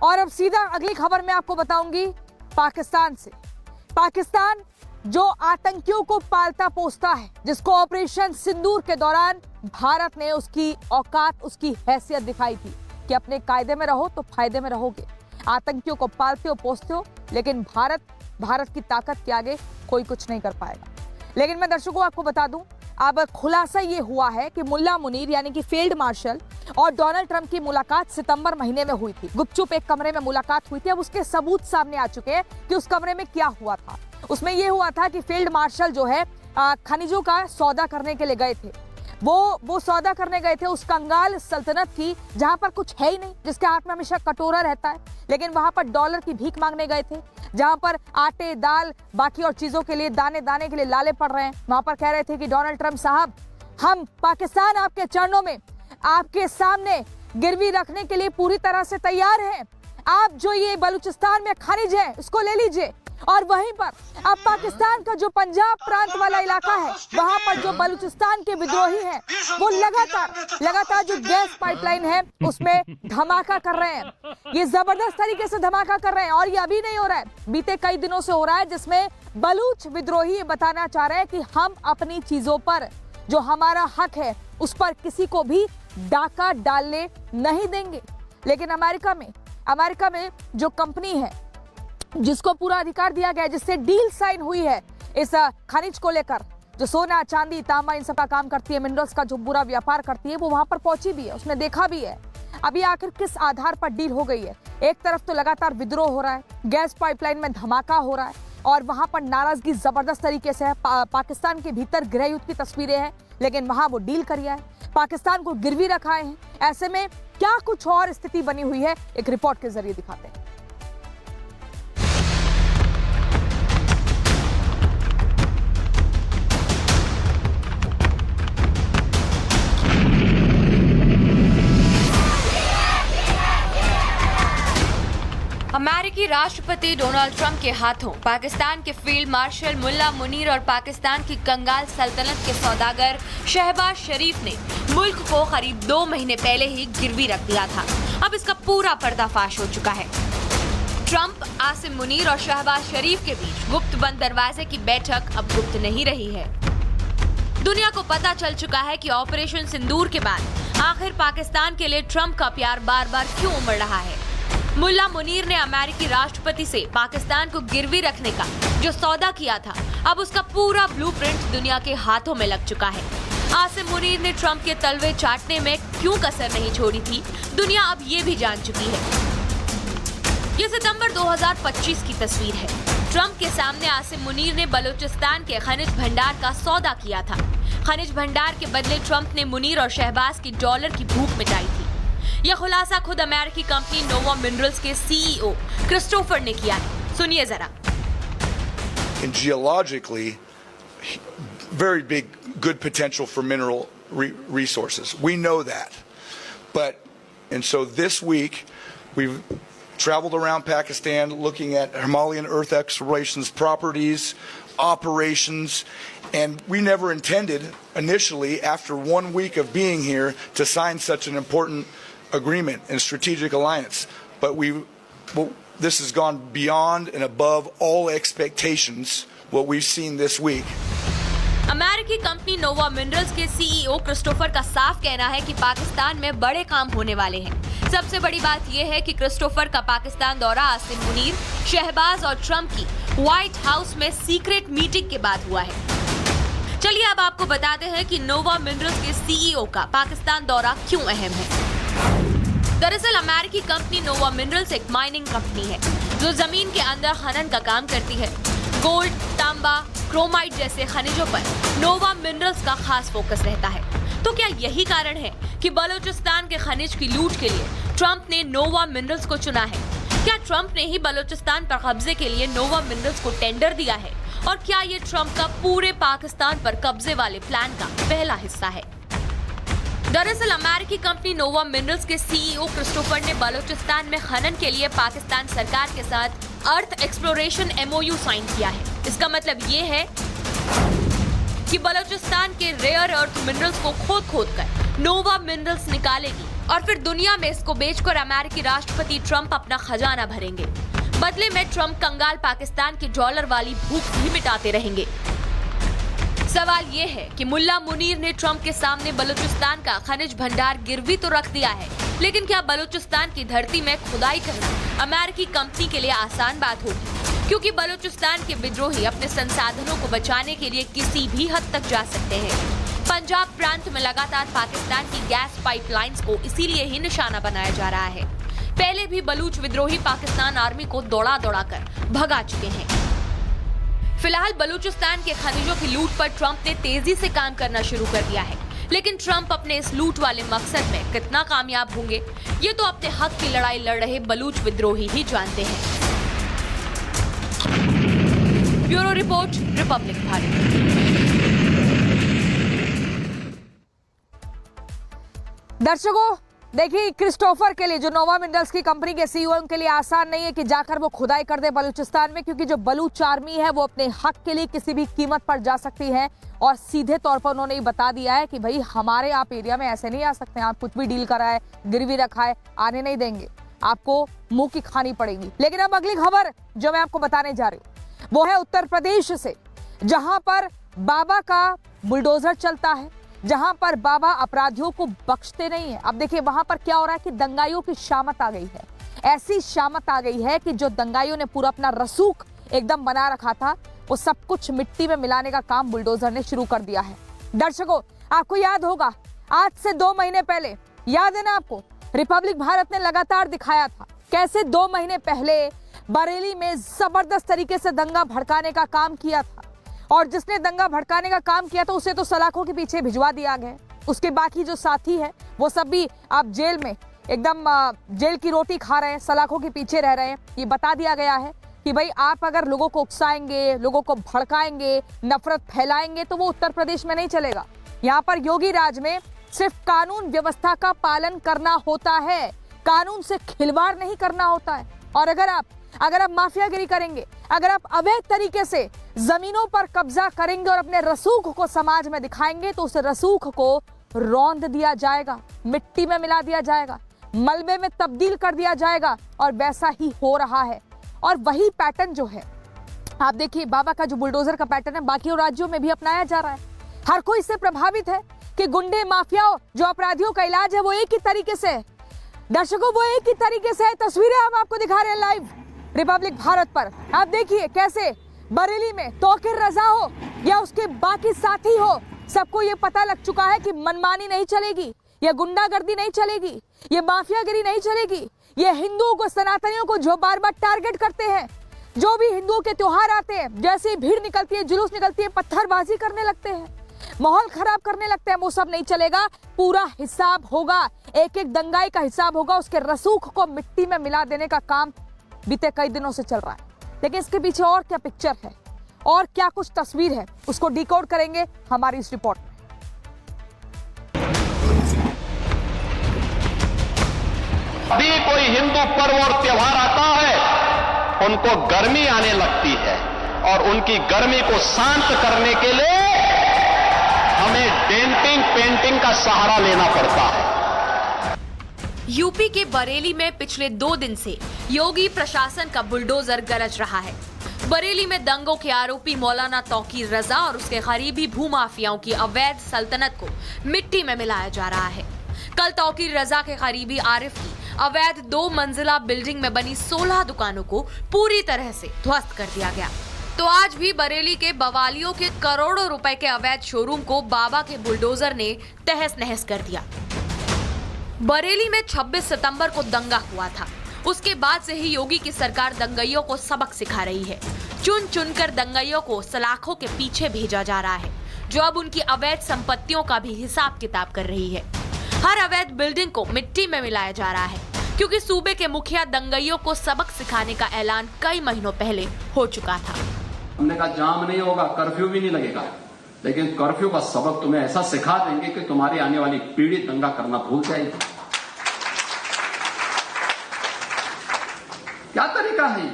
और अब सीधा अगली खबर मैं आपको बताऊंगी पाकिस्तान से। पाकिस्तान जो आतंकियों को पालता पोसता है, जिसको ऑपरेशन सिंदूर के दौरान भारत ने उसकी औकात, उसकी हैसियत दिखाई थी कि अपने कायदे में रहो तो फायदे में रहोगे। आतंकियों को पालते हो पोसते हो, लेकिन भारत की ताकत के आगे कोई कुछ नहीं कर पाएगा। लेकिन मैं दर्शकों आपको बता दूं, अब खुलासा ये हुआ है कि मुल्ला मुनीर यानी कि फील्ड मार्शल और डोनाल्ड ट्रंप की मुलाकात सितंबर महीने में हुई थी। गुपचुप एक कमरे में मुलाकात हुई थी। अब उसके सबूत सामने आ चुके हैं कि उस कमरे में क्या हुआ था। उसमें यह हुआ था कि फील्ड मार्शल जो है खनिजों का सौदा करने के लिए गए थे। वो सौदा करने गए थे उस कंगाल सल्तनत की जहां पर कुछ है ही नहीं, जिसके हाथ में हमेशा कटोरा रहता है, लेकिन वहां पर डॉलर की भीख मांगने गए थे। जहां पर आटे, दाल, बाकी और चीजों के लिए दाने दाने के लिए लाले पड़ रहे हैं, वहां पर कह रहे थे कि डोनाल्ड ट्रंप साहब, हम पाकिस्तान आपके चरणों में, आपके सामने गिरवी रखने के लिए पूरी तरह से तैयार हैं। आप जो ये बलूचिस्तान में खनिज है उसको ले लीजिए। और वहीं पर अब पाकिस्तान का जो पंजाब वाला इलाका है, वहां पर जो बलूचिस्तान के विद्रोही हैं, वो लगातार जो गैस पाइपलाइन है उसमें धमाका कर रहे हैं। ये जबरदस्त तरीके से धमाका कर रहे हैं और ये अभी नहीं हो रहा है, बीते कई दिनों से हो रहा है, जिसमें बलूच विद्रोही बताना चाह रहे हैं कि हम अपनी चीजों पर, जो हमारा हक है, उस पर किसी को भी डाका डालने नहीं देंगे। लेकिन अमेरिका में जो कंपनी है जिसको पूरा अधिकार दिया गया है, जिससे डील साइन हुई है इस खनिज को लेकर, जो सोना, चांदी, तांबा इन सब का काम करती है, मिनरल्स का जो पूरा व्यापार करती है, वो वहां पर पहुंची भी है, उसने देखा भी है। अभी आखिर किस आधार पर डील हो गई है? एक तरफ तो लगातार विद्रोह हो रहा है, गैस पाइपलाइन में धमाका हो रहा है और वहां पर नाराजगी जबरदस्त तरीके से है। पाकिस्तान के भीतर गृह युद्ध की तस्वीरें हैं, लेकिन वहां वो डील कर है, पाकिस्तान को गिरवी रखाए हैं। ऐसे में क्या कुछ और स्थिति बनी हुई है, एक रिपोर्ट के जरिए दिखाते हैं। अमेरिकी राष्ट्रपति डोनाल्ड ट्रंप के हाथों पाकिस्तान के फील्ड मार्शल मुल्ला मुनीर और पाकिस्तान की कंगाल सल्तनत के सौदागर शहबाज शरीफ ने मुल्क को करीब 2 महीने पहले ही गिरवी रख दिया था। अब इसका पूरा पर्दाफाश हो चुका है। ट्रंप, आसिम मुनीर और शहबाज शरीफ के बीच गुप्त बंद दरवाजे की बैठक अब गुप्त नहीं रही है। दुनिया को पता चल चुका है कि ऑपरेशन सिंदूर के बाद आखिर पाकिस्तान के लिए ट्रंप का प्यार बार बार क्यों उमड़ रहा है। मुल्ला मुनीर ने अमेरिकी राष्ट्रपति से पाकिस्तान को गिरवी रखने का जो सौदा किया था, अब उसका पूरा ब्लूप्रिंट दुनिया के हाथों में लग चुका है। आसिम मुनीर ने ट्रंप के तलवे चाटने में क्यों कसर नहीं छोड़ी थी, दुनिया अब ये भी जान चुकी है। ये सितंबर 2025 की तस्वीर है। ट्रंप के सामने आसिम मुनीर ने बलूचिस्तान के खनिज भंडार का सौदा किया था। खनिज भंडार के बदले ट्रंप ने मुनीर और शहबाज की डॉलर की भूख मिटाई थी। यह खुलासा खुद अमेरिकी कंपनी नोवा मिनरल्स के सीईओ क्रिस्टोफर ने किया है। सुनिए जरा। Geologically, very big, good potential for mineral resources. We know that. And so this week, we've traveled around Pakistan looking at Himalayan earth explorations, properties, operations, and we never intended initially, after 1 week of being here, to sign such an important agreement and strategic alliance. But this has gone beyond and above all expectations, what we've seen this week. अमेरिकी company नोवा minerals के CEO Christopher का साफ कहना है कि पाकिस्तान में बड़े काम होने वाले हैं। सबसे बड़ी बात यह है कि क्रिस्टोफर का पाकिस्तान दौरा आसिम मुनीर, शहबाज और ट्रंप की व्हाइट हाउस में सीक्रेट मीटिंग के बाद हुआ है। चलिए अब आपको बताते हैं कि नोवा मिनरल्स के सीईओ का पाकिस्तान दौरा क्यों अहम है। दरअसल अमेरिकी कंपनी नोवा मिनरल्स एक माइनिंग कंपनी है जो जमीन के अंदर खनन का काम करती है। गोल्ड, तांबा, क्रोमाइट जैसे खनिजों पर नोवा मिनरल्स का खास फोकस रहता है। तो क्या यही कारण है कि बलूचिस्तान के खनिज की लूट के लिए ट्रंप ने नोवा मिनरल्स को चुना है? क्या ट्रंप ने ही बलूचिस्तान पर कब्जे के लिए नोवा मिनरल्स को टेंडर दिया है? और क्या ये ट्रंप का पूरे पाकिस्तान पर कब्जे वाले प्लान का पहला हिस्सा है? दरअसल अमेरिकी कंपनी नोवा मिनरल्स के सीईओ क्रिस्टोफर ने बलूचिस्तान में खनन के लिए पाकिस्तान सरकार के साथ अर्थ एक्सप्लोरेशन एमओयू साइन किया है। इसका मतलब ये है कि बलूचिस्तान के रेयर अर्थ मिनरल्स को खोद कर नोवा मिनरल्स निकालेगी और फिर दुनिया में इसको बेचकर अमेरिकी राष्ट्रपति ट्रंप अपना खजाना भरेंगे। बदले में ट्रंप कंगाल पाकिस्तान की डॉलर वाली भूख भी मिटाते रहेंगे। सवाल ये है कि मुल्ला मुनीर ने ट्रंप के सामने बलूचिस्तान का खनिज भंडार गिरवी तो रख दिया है, लेकिन क्या बलूचिस्तान की धरती में खुदाई करना अमेरिकी कंपनी के लिए आसान बात होगी? क्योंकि बलूचिस्तान के विद्रोही अपने संसाधनों को बचाने के लिए किसी भी हद तक जा सकते हैं। पंजाब प्रांत में लगातार पाकिस्तान की गैस पाइपलाइंस को इसीलिए ही निशाना बनाया जा रहा है। पहले भी बलूच विद्रोही पाकिस्तान आर्मी को दौड़ा कर भगा चुके हैं। फिलहाल बलूचिस्तान के खनिजों की लूट पर ट्रंप ने तेजी से काम करना शुरू कर दिया है, लेकिन ट्रंप अपने इस लूट वाले मकसद में कितना कामयाब होंगे, ये तो अपने हक की लड़ाई लड़ रहे बलूच विद्रोही ही जानते हैं। Bureau report, Republic Bharat. दर्शकों देखिए, क्रिस्टोफर के लिए, जो नोवा मिनरल्स की कंपनी के सीईओ, उनके लिए आसान नहीं है कि जाकर वो खुदाई कर दे बलूचिस्तान में, क्योंकि जो बलूच आर्मी है वो अपने हक के लिए किसी भी कीमत पर जा सकती है। और सीधे तौर पर उन्होंने ये बता दिया है कि भाई हमारे आप एरिया में ऐसे नहीं आ सकते, आप कुछ भी डील कराए, गिरवी रखाए, आने नहीं देंगे, आपको मुंह की खानी पड़ेगी। लेकिन अब अगली खबर जो मैं आपको बताने जा रही हूँ वो है उत्तर प्रदेश से, जहां पर बाबा का बुलडोजर चलता है, जहां पर बाबा अपराधियों को बख्शते नहीं है। अब देखिए वहां पर क्या हो रहा है कि दंगाइयों की शामत आ गई है। ऐसी शामत आ गई है कि जो दंगाइयों ने पूरा अपना रसूख एकदम बना रखा था, वो सब कुछ मिट्टी में मिलाने का काम बुलडोजर ने शुरू कर दिया है। दर्शकों आपको याद होगा, आज से 2 महीने पहले, याद है ना आपको, रिपब्लिक भारत ने लगातार दिखाया था कैसे 2 महीने पहले बरेली में जबरदस्त तरीके से दंगा भड़काने का काम किया था। और जिसने दंगा भड़काने का काम किया था उसे तो सलाखों के पीछे भिजवा दिया गया। उसके बाकी जो साथी है वो सब भी आप जेल में एकदम जेल की रोटी खा रहे हैं, सलाखों के पीछे रह रहे हैं। ये बता दिया गया है कि भाई आप अगर लोगों को उकसाएंगे, लोगों को भड़काएंगे, नफरत फैलाएंगे तो वो उत्तर प्रदेश में नहीं चलेगा। यहाँ पर योगी राज में सिर्फ कानून व्यवस्था का पालन करना होता है, कानून से खिलवाड़ नहीं करना होता है। और अगर आप माफियागिरी करेंगे, अगर आप अवैध तरीके से जमीनों पर कब्जा करेंगे और अपने रसूख को समाज में दिखाएंगे, तो उस रसूख को रौंद दिया जाएगा, मिट्टी में मिला दिया जाएगा, मलबे में तब्दील कर दिया जाएगा। और वैसा ही हो रहा है। और वही पैटर्न जो है, आप देखिए बाबा का जो बुलडोजर का पैटर्न है बाकी राज्यों में भी अपनाया जा रहा है। हर कोई इससे प्रभावित है कि गुंडे, माफियाओं, जो अपराधियों का इलाज है वो एक ही तरीके से, दर्शकों वो एक ही तरीके से है। तस्वीरें हम आपको दिखा रहे हैं लाइव रिपब्लिक भारत पर। आप देखिए कैसे बरेली में तौकीर रजा हो या उसके बाकी साथी हो, सबको ये पता लग चुका है कि मनमानी नहीं चलेगी, ये गुंडागर्दी नहीं चलेगी, ये माफियागिरी नहीं चलेगी। ये हिंदुओं को, सनातनियों को जो बार बार टारगेट करते हैं, जो भी हिंदुओं के त्योहार आते हैं, जैसे ही भीड़ निकलती है, जुलूस निकलती है, पत्थरबाजी करने लगते हैं, माहौल खराब करने लगते हैं, वो सब नहीं चलेगा। पूरा हिसाब होगा, एक एक दंगाई का हिसाब होगा। उसके रसूख को मिट्टी में मिला देने का काम बीते कई दिनों से चल रहा है। लेकिन इसके पीछे और क्या पिक्चर है और क्या कुछ तस्वीर है, उसको डिकोड करेंगे हमारी इस रिपोर्ट में। यदि कोई हिंदू पर्व और त्योहार आता है, उनको गर्मी आने लगती है और उनकी गर्मी को शांत करने के लिए हमें डेंटिंग, पेंटिंग का सहारा लेना पड़ता है। यूपी के बरेली में पिछले 2 दिन से योगी प्रशासन का बुलडोजर गरज रहा है। बरेली में दंगों के आरोपी मौलाना तौकीर रजा और उसके करीबी भूमाफियाओं की अवैध सल्तनत को मिट्टी में मिलाया जा रहा है। कल तौकीर रजा के करीबी आरिफ की अवैध 2 मंजिला बिल्डिंग में बनी 16 दुकानों को पूरी तरह से ध्वस्त कर दिया गया। तो आज भी बरेली के बवालियों के करोड़ों रुपए के अवैध शोरूम को बाबा के बुलडोजर ने तहस नहस कर दिया। बरेली में 26 सितंबर को दंगा हुआ था। उसके बाद से ही योगी की सरकार दंगाइयों को सबक सिखा रही है। चुन चुनकर दंगाइयों को सलाखों के पीछे भेजा जा रहा है, जो अब उनकी अवैध संपत्तियों का भी हिसाब किताब कर रही है। हर अवैध बिल्डिंग को मिट्टी में मिलाया जा रहा है, क्योंकि सूबे के मुखिया दंगाइयों को सबक सिखाने का ऐलान कई महीनों पहले हो चुका था। हमने कहा जाम नहीं होगा, कर्फ्यू भी नहीं लगेगा, लेकिन कर्फ्यू का सबक तुम्हें ऐसा सिखा देंगे कि तुम्हारी आने वाली पीढ़ी दंगा करना भूल जाएगी। क्या तरीका है?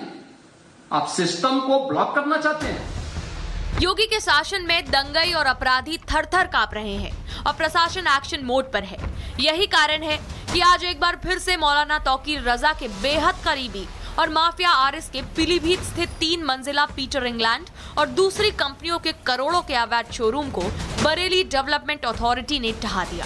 आप सिस्टम को ब्लॉक करना चाहते हैं? योगी के शासन में दंगाई और अपराधी थर-थर कांप रहे हैं और प्रशासन एक्शन मोड पर है। यही कारण है कि आज एक बार फिर से मौलाना तौकीर रजा के बेहद करीबी और माफिया आरएस के पीलीभीत स्थित 3 मंजिला पीटर इंग्लैंड और दूसरी कंपनियों के करोड़ों के अवैध शोरूम को बरेली डेवलपमेंट अथॉरिटी ने ढहा दिया।